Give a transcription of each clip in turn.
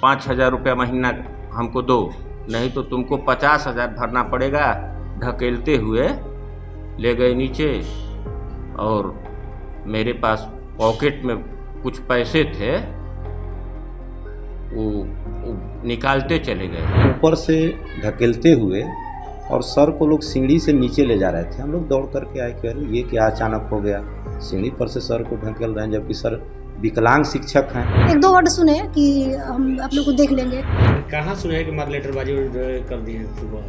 5,000 रुपया महीना हमको दो, नहीं तो तुमको 50,000 भरना पड़ेगा। ढकेलते हुए ले गए नीचे और मेरे पास पॉकेट में कुछ पैसे थे, वो निकालते चले गए। ऊपर से ढकेलते हुए और सर को लोग सीढ़ी से नीचे ले जा रहे थे। हम लोग दौड़ करके आए कि अरे ये क्या अचानक हो गया, सीढ़ी पर से सर को ढकेल रहे हैं, जबकि सर विकलांग शिक्षक हैं। एक दो वर्ड सुने कि हम आप लोग को देख लेंगे। कहाँ सुने हैं कि मार लेटरबाजी कर दी है सुबह?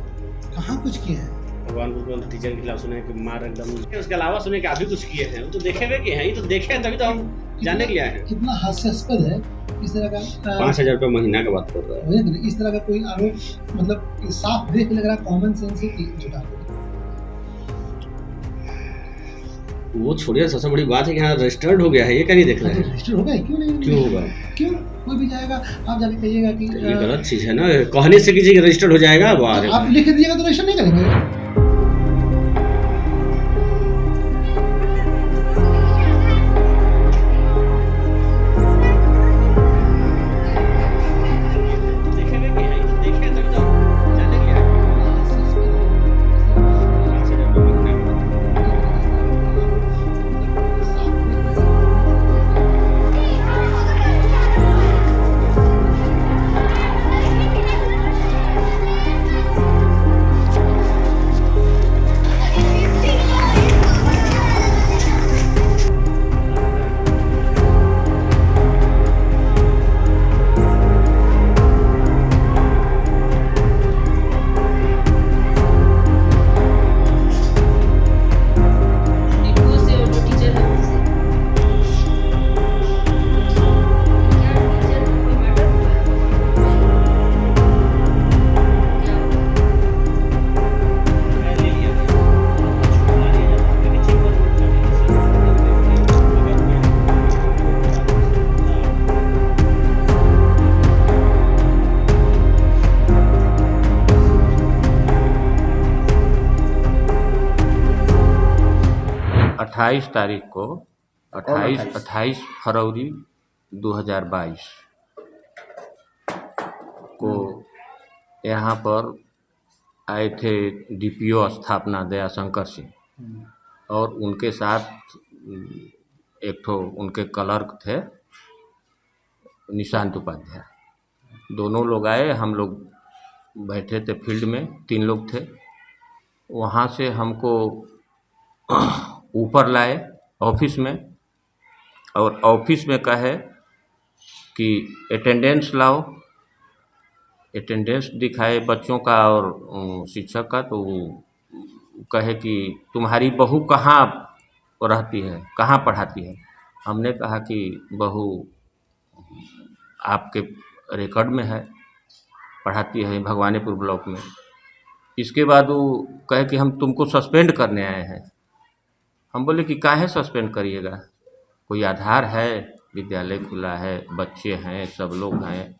कहाँ कुछ किए हैं? भगवान को टीचर के खिलाफ सुने कि मार एकदम। उसके अलावा सुने कि अभी कुछ किए हैं, वो तो देखे हुए कि हैं, ये तो देखे हैं तभी तो हम जानने के लिए आए हैं। कितना हास्यास्पद है इस तरह का। 5,000 रुपये महीना की बात कर रहा है। इस तरह का कोई आरोप मतलब साफ देख लग रहा है, कॉमन सेंस है जुटा। वो छोड़िए, सबसे बड़ी बात है कि यहाँ रजिस्टर्ड हो गया है, ये क्या नहीं देख रहे हैं? रजिस्टर होगा, क्यों नहीं? क्यों होगा? क्यों? कोई भी जाएगा, आप जाके कहिएगा कि ये गलत चीज है ना, कहने से किसी का रजिस्टर्ड हो जाएगा। वो आप लिख दीजिएगा तो रजिस्टर नहीं करेंगे। तारीख को 28 फरवरी 2022 को यहाँ पर आए थे डीपीओ स्थापना दयाशंकर सिंह और उनके साथ एक ठो उनके क्लर्क थे निशांत उपाध्याय। दोनों लोग आए, हम लोग बैठे थे फील्ड में, 3 लोग थे। वहाँ से हमको ऊपर लाए ऑफिस में और ऑफिस में कहे कि अटेंडेंस लाओ। अटेंडेंस दिखाए बच्चों का और शिक्षक का, तो वो कहे कि तुम्हारी बहू कहाँ रहती है, कहाँ पढ़ाती है। हमने कहा कि बहू आपके रिकॉर्ड में है, पढ़ाती है भगवानीपुर ब्लॉक में। इसके बाद वो कहे कि हम तुमको सस्पेंड करने आए हैं। हम बोले कि काहे सस्पेंड करिएगा, कोई आधार है, विद्यालय खुला है, बच्चे हैं, सब लोग हैं।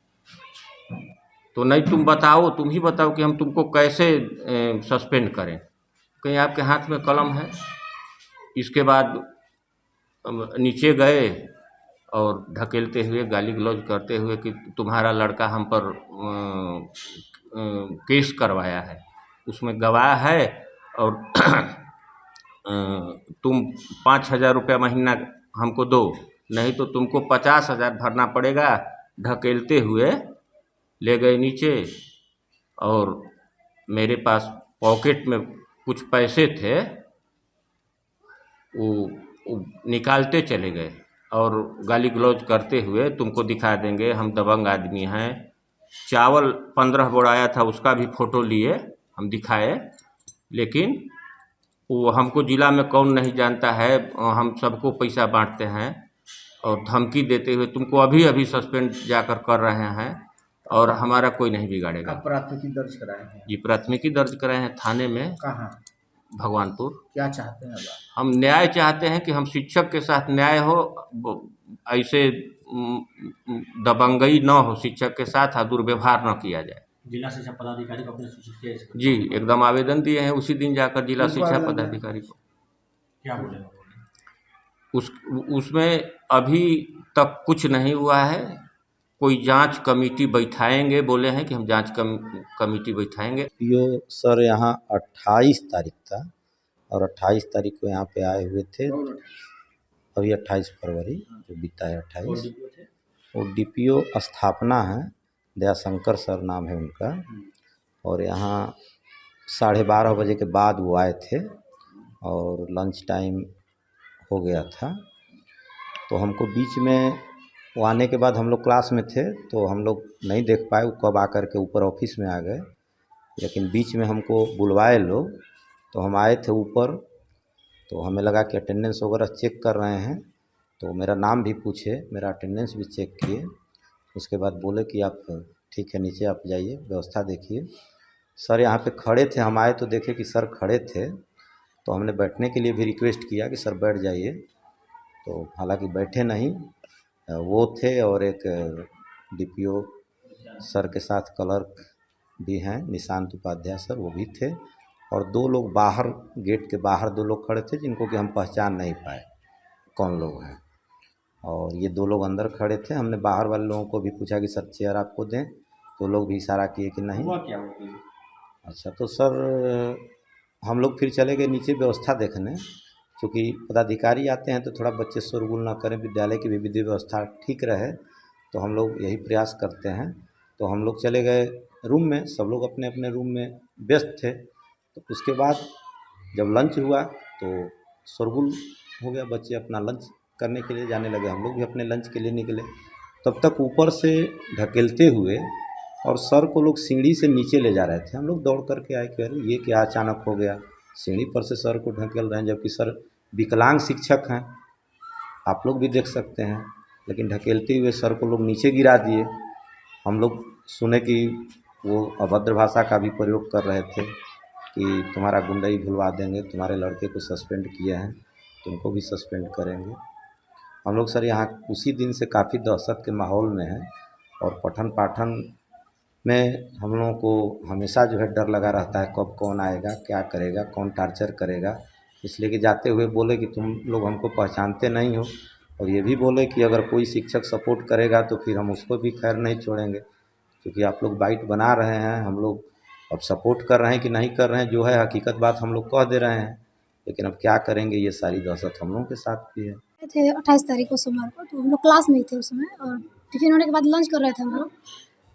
तो नहीं, तुम बताओ, तुम ही बताओ कि हम तुमको कैसे सस्पेंड करें, कहीं आपके हाथ में कलम है। इसके बाद नीचे गए और ढकेलते हुए गाली गलौज करते हुए कि तुम्हारा लड़का हम पर केस करवाया है, उसमें गवाह है और तुम 5,000 रुपया महीना हमको दो, नहीं तो तुमको 50,000 भरना पड़ेगा। ढकेलते हुए ले गए नीचे और मेरे पास पॉकेट में कुछ पैसे थे, वो निकालते चले गए और गाली गलौज करते हुए तुमको दिखा देंगे, हम दबंग आदमी हैं। चावल 15 बोरा आया था, उसका भी फ़ोटो लिए, हम दिखाए, लेकिन वो हमको ज़िला में कौन नहीं जानता है, हम सबको पैसा बांटते हैं और धमकी देते हुए तुमको अभी अभी सस्पेंड जाकर कर रहे हैं और हमारा कोई नहीं बिगाड़ेगा। प्राथमिकी दर्ज कराए हैं? जी, प्राथमिकी दर्ज कराए हैं थाने में। कहाँ? भगवानपुर। क्या चाहते हैं अब? हम न्याय चाहते हैं कि हम शिक्षक के साथ न्याय हो, ऐसे दबंगई न हो, शिक्षक के साथ दुर्व्यवहार न किया जाए। जिला शिक्षा पदाधिकारी को अपने सूचित किया है? जी, एकदम आवेदन दिए हैं, उसी दिन जाकर जिला शिक्षा पदाधिकारी को। क्या बोलेगा? उसमें अभी तक कुछ नहीं हुआ है, कोई जांच कमेटी बैठाएंगे, बोले हैं कि हम जांच कमेटी बैठाएंगे। पीओ सर यहाँ 28 तारीख था और 28 तारीख को यहाँ पे आए हुए थे। अभी 28 फरवरी जो बीता है 28, वो डीपीओ स्थापना है, दयाशंकर सर नाम है उनका। और यहाँ 12:30 बजे के बाद वो आए थे और लंच टाइम हो गया था। तो हमको बीच में वो आने के बाद हम लोग क्लास में थे तो हम लोग नहीं देख पाए वो कब आकर के ऊपर ऑफिस में आ गए, लेकिन बीच में हमको बुलवाए लोग तो हम आए थे ऊपर। तो हमें लगा कि अटेंडेंस वगैरह चेक कर रहे हैं, तो मेरा नाम भी पूछे, मेरा अटेंडेंस भी चेक किए। उसके बाद बोले कि आप ठीक है नीचे आप जाइए, व्यवस्था देखिए। सर यहाँ पे खड़े थे, हम आए तो देखे कि सर खड़े थे, तो हमने बैठने के लिए भी रिक्वेस्ट किया कि सर बैठ जाइए। तो हालांकि बैठे नहीं, वो थे और एक डीपीओ सर के साथ क्लर्क भी हैं निशांत उपाध्याय सर, वो भी थे। और 2 लोग बाहर, गेट के बाहर 2 लोग खड़े थे जिनको कि हम पहचान नहीं पाए कौन लोग हैं। और ये 2 लोग अंदर खड़े थे। हमने बाहर वाले लोगों को भी पूछा कि सर चेयर आपको दें, तो लोग भी इशारा किए कि नहीं। अच्छा, तो सर हम लोग फिर चले गए नीचे व्यवस्था देखने, क्योंकि पदाधिकारी आते हैं तो थोड़ा बच्चे शोरगुल ना करें, विद्यालय की भी विधि व्यवस्था ठीक रहे, तो हम लोग यही प्रयास करते हैं। तो हम लोग चले गए रूम में, सब लोग अपने अपने रूम में व्यस्त थे। तो उसके बाद जब लंच हुआ तो शोरगुल हो गया, बच्चे अपना लंच करने के लिए जाने लगे, हम लोग भी अपने लंच के लिए निकले। तब तक ऊपर से ढकेलते हुए और सर को लोग सीढ़ी से नीचे ले जा रहे थे। हम लोग दौड़ करके आए कि अरे ये क्या अचानक हो गया, सीढ़ी पर से सर को ढकेल रहे हैं, जबकि सर विकलांग शिक्षक हैं, आप लोग भी देख सकते हैं। लेकिन ढकेलते हुए सर को लोग नीचे गिरा दिए। हम लोग सुने कि वो अभद्र भाषा का भी प्रयोग कर रहे थे कि तुम्हारा गुंडई भुलवा देंगे, तुम्हारे लड़के को सस्पेंड किए हैं, तुमको भी सस्पेंड करेंगे। हम लोग सर यहाँ उसी दिन से काफ़ी दहशत के माहौल में हैं और पठन पाठन में हम लोगों को हमेशा जो है डर लगा रहता है, कब कौन आएगा, क्या करेगा, कौन टार्चर करेगा। इसलिए कि जाते हुए बोले कि तुम लोग हमको पहचानते नहीं हो, और ये भी बोले कि अगर कोई शिक्षक सपोर्ट करेगा तो फिर हम उसको भी खैर नहीं छोड़ेंगे, क्योंकि आप लोग बाइट बना रहे हैं। हम लोग अब सपोर्ट कर रहे हैं कि नहीं कर रहे हैं, जो है हकीकत बात हम लोग कह दे रहे हैं, लेकिन अब क्या करेंगे, ये सारी दहशत हम लोगों के साथ भी है। थे 28 तारीख को सोमवार को, तो हम लोग क्लास में ही थे उस समय, और टिफिन होने के बाद लंच कर रहे थे हम लोग।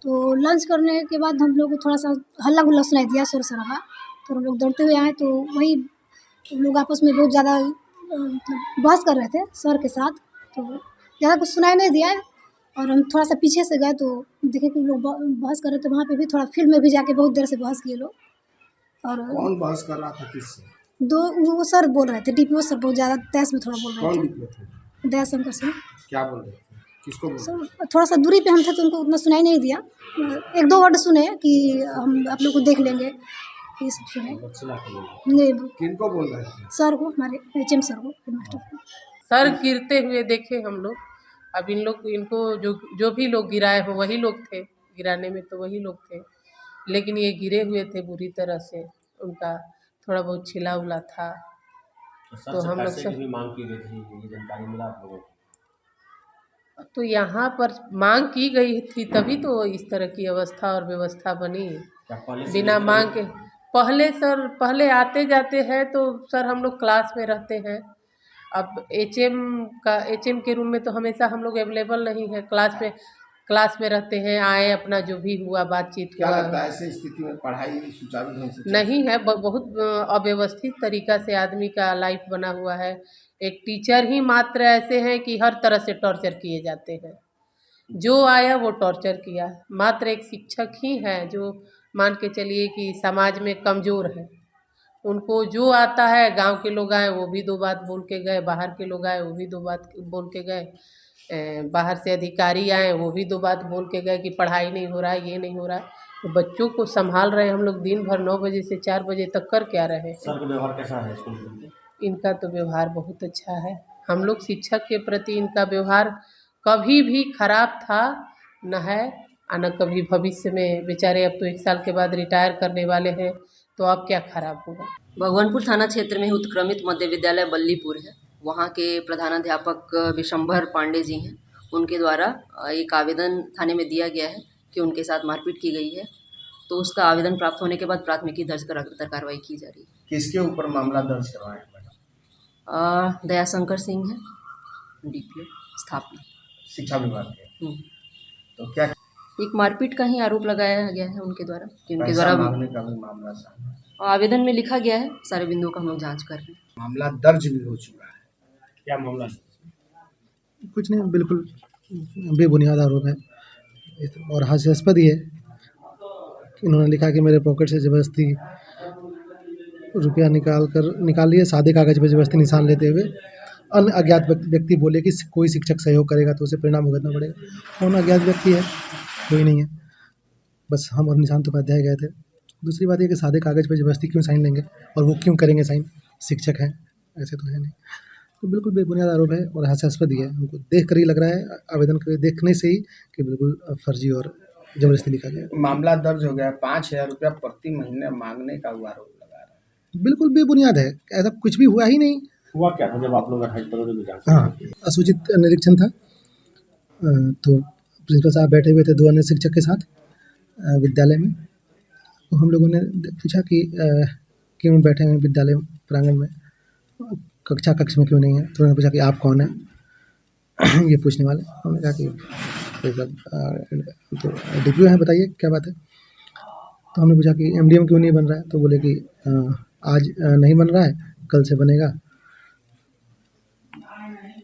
तो लंच करने के बाद हम लोग को थोड़ा सा हल्ला गुल्ला सुनाई दिया, शोर शराबा। तो हम लोग दौड़ते हुए आए तो वही हम लोग आपस में बहुत ज़्यादा मतलब बहस कर रहे थे सर के साथ, तो ज़्यादा कुछ सुनाई नहीं दिया। और हम थोड़ा सा पीछे से गए तो देखे कि लोग बहस कर रहे थे, वहाँ पे भी थोड़ा फील्ड में भी जाके बहुत देर से बहस किए लोग। और कौन बहस कर रहा था किससे? वो सर बोल रहे थे, डीपीओ सर बहुत ज़्यादा तेज में थोड़ा बोल रहे कौन थे। डीपीओ थे? दयाशंकर सर। क्या बोल रहे थे? किसको बोल रहे थे? सर थोड़ा सा दूरी पे हम थे तो उनको उतना सुनाई नहीं दिया, 1-2 वर्ड सुने कि हम आप लोग को देख लेंगे, ये सब सुने। नहीं, किनको बोल रहे थे? सर को, हमारे एचएम सर को, हेडमास्टर को। सर गिरते हुए देखे हम लोग। अब इनको जो भी लोग गिराए हो वही लोग थे, गिराने में तो वही लोग थे, लेकिन ये गिरे हुए थे बुरी तरह से, उनका थोड़ा बहुत छिला उला था। तो हम लोग सब मांग की गई थी, ये जानकारी मिला आप लोगों को? तो यहाँ पर मांग की गई थी तभी तो इस तरह की अवस्था और व्यवस्था बनी। बिना मांग के पहले आते जाते हैं तो सर हम लोग क्लास में रहते हैं। अब एचएम के रूम में तो हमेशा हम लोग अवेलेबल नहीं है, क्लास में रहते हैं, आए अपना जो भी हुआ बातचीत क्या हुआ। लगता है ऐसे स्थिति में पढ़ाई सुचारू ढंग से नहीं है, बहुत अव्यवस्थित तरीका से आदमी का लाइफ बना हुआ है। एक टीचर ही मात्र ऐसे हैं कि हर तरह से टॉर्चर किए जाते हैं, जो आया वो टॉर्चर किया। मात्र एक शिक्षक ही है जो मान के चलिए कि समाज में कमज़ोर है, उनको जो आता है, गांव के लोग आए वो भी 2 बात बोल के गए, बाहर के लोग आए वो भी 2 बात बोल के गए, बाहर से अधिकारी आए वो भी 2 बात बोल के गए कि पढ़ाई नहीं हो रहा है, ये नहीं हो रहा है। तो बच्चों को संभाल रहे हैं हम लोग दिन भर, 9 बजे से 4 बजे तक कर क्या रहे हैं। सर का व्यवहार कैसा है स्कूल में? इनका तो व्यवहार बहुत अच्छा है। हम लोग शिक्षक के प्रति इनका व्यवहार कभी भी खराब था न है, और न कभी भविष्य में। बेचारे अब तो 1 साल के बाद रिटायर करने वाले हैं, तो अब क्या खराब होगा। भगवानपुर थाना क्षेत्र में उत्क्रमित मध्य विद्यालय बल्लीपुर है। वहाँ के प्रधानाध्यापक विशंभर पांडे जी हैं। उनके द्वारा एक आवेदन थाने में दिया गया है कि उनके साथ मारपीट की गई है। तो उसका आवेदन प्राप्त होने के बाद प्राथमिकी दर्ज कराकर कार्रवाई की जा रही है। किसके ऊपर मामला दर्ज करवाए हैं मैडम? दयाशंकर सिंह है, DPO स्थापना शिक्षा विभाग के। हम्म। तो क्या एक मारपीट का ही आरोप लगाया गया है उनके द्वारा कि उनके पैसा द्वारा मांगने का भी मामला सामने? आवेदन में लिखा गया है। सारे बिंदुओं का हम लोग जांच कर रहे हैं। मामला दर्ज भी हो चुका है। क्या मामला है? कुछ नहीं, बिल्कुल बेबुनियाद आरोप है और हास्यास्पद ही है कि इन्होंने लिखा कि मेरे पॉकेट से ज़बरदस्ती रुपया निकाल लिए, सादे कागज़ पर ज़बरदस्ती निशान लेते हुए। अन्य अज्ञात व्यक्ति बोले कि कोई शिक्षक सहयोग करेगा तो उसे परिणाम भुगतना पड़ेगा। कौन अज्ञात व्यक्ति है? कोई नहीं है, बस हम और निशांत उपाध्याय गए थे। दूसरी बात ये कि सादे कागज़ पर ज़बरदस्ती क्यों साइन लेंगे और वो क्यों करेंगे साइन? शिक्षक हैं, ऐसे तो है नहीं। तो बिल्कुल बेबुनियाद आरोप है और हास्यास्पद ही है। हमको देख कर ही लग रहा है, आवेदन के देखने से ही, कि बिल्कुल फर्जी और ज़बरदस्ती लिखा गया है। मामला दर्ज हो गया। 5,000 रुपया प्रति महीने मांगने का वो आरोप लगा रहा है। बिल्कुल बेबुनियाद है, ऐसा कुछ भी हुआ ही नहीं। हुआ क्या था जब आप लोग 28 करोड़ की जांच? हाँ, असूचित निरीक्षण था। तो प्रिंसिपल साहब बैठे हुए थे 2 अन्य शिक्षक के साथ विद्यालय में। तो हम लोगों ने पूछा कि क्यों बैठे हैं विद्यालय प्रांगण में, कक्ष में क्यों नहीं है? तो उन्होंने पूछा कि आप कौन हैं ये पूछने वाले। हमने कहा कि तो DPO हैं, बताइए क्या बात है। तो हमने पूछा कि MDM क्यों नहीं बन रहा है? तो बोले कि आज नहीं बन रहा है, कल से बनेगा।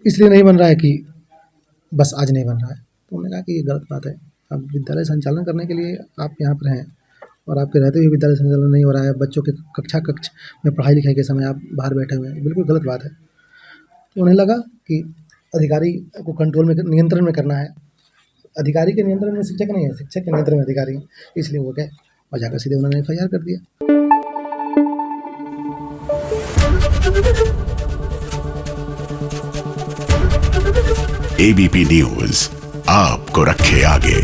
इसलिए नहीं बन रहा है कि बस आज नहीं बन रहा है। तो हमने कहा कि ये गलत बात है। अब विद्यालय संचालन करने के लिए आप यहाँ पर हैं और आपके रहते हुए विद्यालय संचालन नहीं हो रहा है, बच्चों के कक्ष में पढ़ाई लिखाई के समय आप बाहर बैठे हुए हैं, बिल्कुल गलत बात है। तो उन्हें लगा कि अधिकारी को कंट्रोल में, नियंत्रण में करना है। अधिकारी के नियंत्रण में शिक्षक नहीं है, शिक्षक के नियंत्रण में अधिकारी है। इसलिए वो गए और जाकर सीधे उन्होंने FIR कर दिया। ABP न्यूज़ आपको रखे आगे।